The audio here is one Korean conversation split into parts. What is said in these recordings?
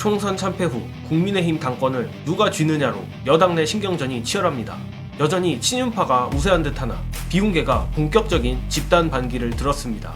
총선 참패 후 국민의힘 당권을 누가 쥐느냐로 여당 내 신경전이 치열합니다. 여전히 친윤파가 우세한 듯하나 비운계가 본격적인 집단 반기를 들었습니다.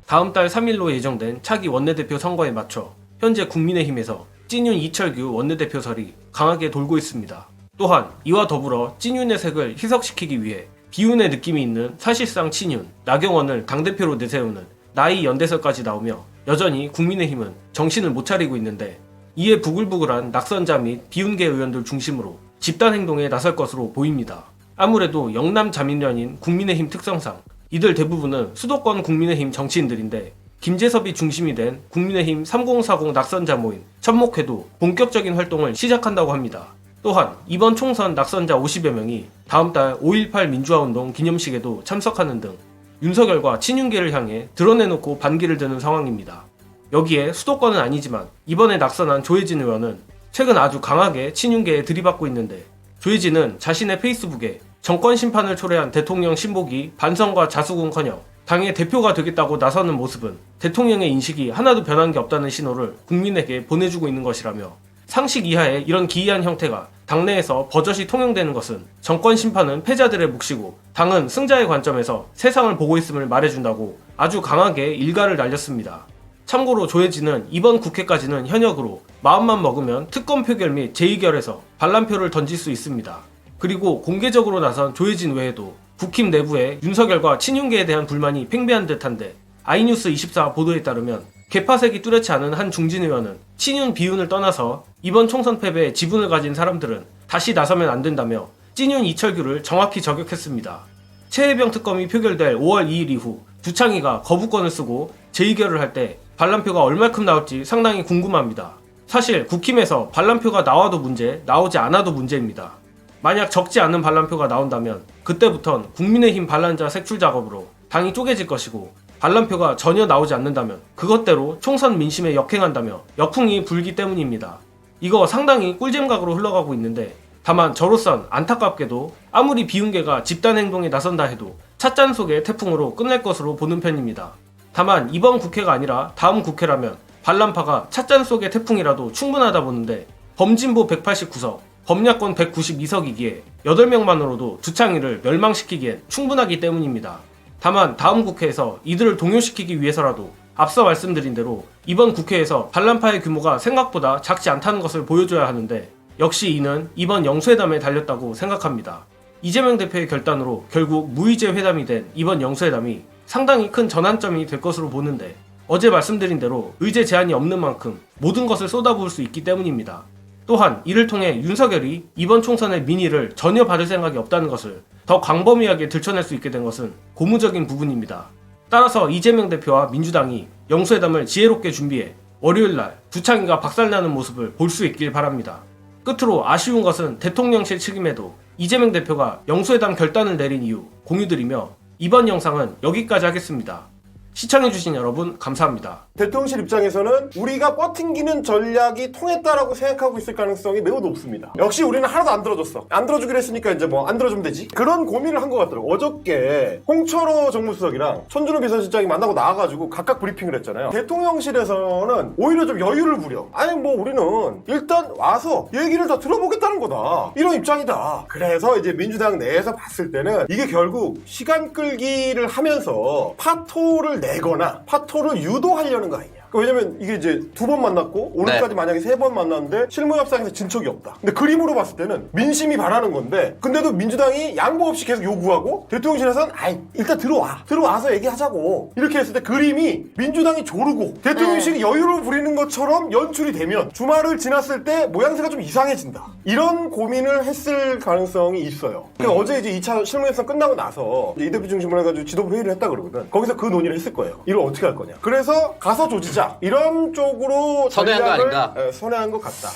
다음 달 3일로 예정된 차기 원내대표 선거에 맞춰 현재 국민의힘에서 찐윤 이철규 원내대표설이 강하게 돌고 있습니다. 또한 이와 더불어 찐윤의 색을 희석시키기 위해 비윤의 느낌이 있는 사실상 친윤 나경원을 당대표로 내세우는 나이 연대설까지 나오며 여전히 국민의힘은 정신을 못 차리고 있는데, 이에 부글부글한 낙선자 및 비윤계 의원들 중심으로 집단 행동에 나설 것으로 보입니다. 아무래도 영남 자민련인 국민의힘 특성상 이들 대부분은 수도권 국민의힘 정치인들인데, 김재섭이 중심이 된 국민의힘 3040 낙선자 모임 천목회도 본격적인 활동을 시작한다고 합니다. 또한 이번 총선 낙선자 50여 명이 다음 달 5.18 민주화운동 기념식에도 참석하는 등 윤석열과 친윤계를 향해 드러내놓고 반기를 드는 상황입니다. 여기에 수도권은 아니지만 이번에 낙선한 조혜진 의원은 최근 아주 강하게 친윤계에 들이받고 있는데, 조혜진은 자신의 페이스북에 정권 심판을 초래한 대통령 신복이 반성과 자수군커녕 당의 대표가 되겠다고 나서는 모습은 대통령의 인식이 하나도 변한 게 없다는 신호를 국민에게 보내주고 있는 것이라며, 상식 이하의 이런 기이한 형태가 당내에서 버젓이 통용되는 것은 정권 심판은 패자들의 몫이고 당은 승자의 관점에서 세상을 보고 있음을 말해준다고 아주 강하게 일갈을 날렸습니다. 참고로 조혜진은 이번 국회까지는 현역으로 마음만 먹으면 특검 표결 및 제2결에서 반란표를 던질 수 있습니다. 그리고 공개적으로 나선 조혜진 외에도 국힘 내부에 윤석열과 친윤계에 대한 불만이 팽배한 듯한데, 아이뉴스24 보도에 따르면 개파색이 뚜렷지 않은 한 중진 의원은 친윤 비윤을 떠나서 이번 총선 패배에 지분을 가진 사람들은 다시 나서면 안 된다며 찐윤 이철규를 정확히 저격했습니다. 최혜병 특검이 표결될 5월 2일 이후 두창이가 거부권을 쓰고 제2결을 할 때 반란표가 얼마큼 나올지 상당히 궁금합니다. 사실 국힘에서 반란표가 나와도 문제, 나오지 않아도 문제입니다. 만약 적지 않은 반란표가 나온다면 그때부턴 국민의힘 반란자 색출 작업으로 당이 쪼개질 것이고, 반란표가 전혀 나오지 않는다면 그것대로 총선 민심에 역행한다며 역풍이 불기 때문입니다. 이거 상당히 꿀잼각으로 흘러가고 있는데, 다만 저로선 안타깝게도 아무리 비윤계가 집단 행동에 나선다 해도 찻잔 속의 태풍으로 끝날 것으로 보는 편입니다. 다만 이번 국회가 아니라 다음 국회라면 반란파가 찻잔 속의 태풍이라도 충분하다 보는데, 범진보 189석, 범야권 192석이기에 8명만으로도 두창이를 멸망시키기엔 충분하기 때문입니다. 다만 다음 국회에서 이들을 동요시키기 위해서라도 앞서 말씀드린 대로 이번 국회에서 반란파의 규모가 생각보다 작지 않다는 것을 보여줘야 하는데, 역시 이는 이번 영수회담에 달렸다고 생각합니다. 이재명 대표의 결단으로 결국 무의제 회담이 된 이번 영수회담이 상당히 큰 전환점이 될 것으로 보는데, 어제 말씀드린 대로 의제 제한이 없는 만큼 모든 것을 쏟아부을 수 있기 때문입니다. 또한 이를 통해 윤석열이 이번 총선의 민의를 전혀 받을 생각이 없다는 것을 더 광범위하게 들춰낼 수 있게 된 것은 고무적인 부분입니다. 따라서 이재명 대표와 민주당이 영수회담을 지혜롭게 준비해 월요일날 두창이가 박살나는 모습을 볼 수 있길 바랍니다. 끝으로 아쉬운 것은 대통령실 측임에도 이재명 대표가 영수회담 결단을 내린 이유 공유드리며 이번 영상은 여기까지 하겠습니다. 시청해주신 여러분 감사합니다. 대통령실 입장에서는 우리가 버팅기는 전략이 통했다라고 생각하고 있을 가능성이 매우 높습니다. 역시 우리는 하나도 안 들어줬어. 안 들어주기로 했으니까 이제 뭐 안 들어주면 되지. 그런 고민을 한 것 같더라고. 어저께 홍철호 정무수석이랑 손준호 비서실장이 만나고 나와가지고 각각 브리핑을 했잖아요. 대통령실에서는 오히려 좀 여유를 부려. 아니 뭐 우리는 일단 와서 얘기를 다 들어보겠다는 거다, 이런 입장이다. 그래서 이제 민주당 내에서 봤을 때는 이게 결국 시간 끌기를 하면서 파토를 내거나 파토를 유도하려는 거 아니냐. 왜냐면 이게 이제 2번 만났고 오늘까지 만약에 3번 만났는데 실무 협상에서 진 척이 없다. 근데 그림으로 봤을 때는 민심이 바라는 건데, 근데도 민주당이 양보 없이 계속 요구하고 대통령실에서는 아이 일단 들어와서 얘기하자고 이렇게 했을 때 그림이 민주당이 조르고 대통령실이 여유를 부리는 것처럼 연출이 되면 주말을 지났을 때 모양새가 좀 이상해진다, 이런 고민을 했을 가능성이 있어요. 그러니까 어제 이제 2차 실무 협상 끝나고 나서 이 대표 중심으로 해가지고 지도부 회의를 했다 그러거든. 거기서 그 논의를 했을 거예요. 이걸 어떻게 할 거냐. 그래서 가서 조지자, 이런 쪽으로 선회한 거 아닌가? 선회한 것 같다.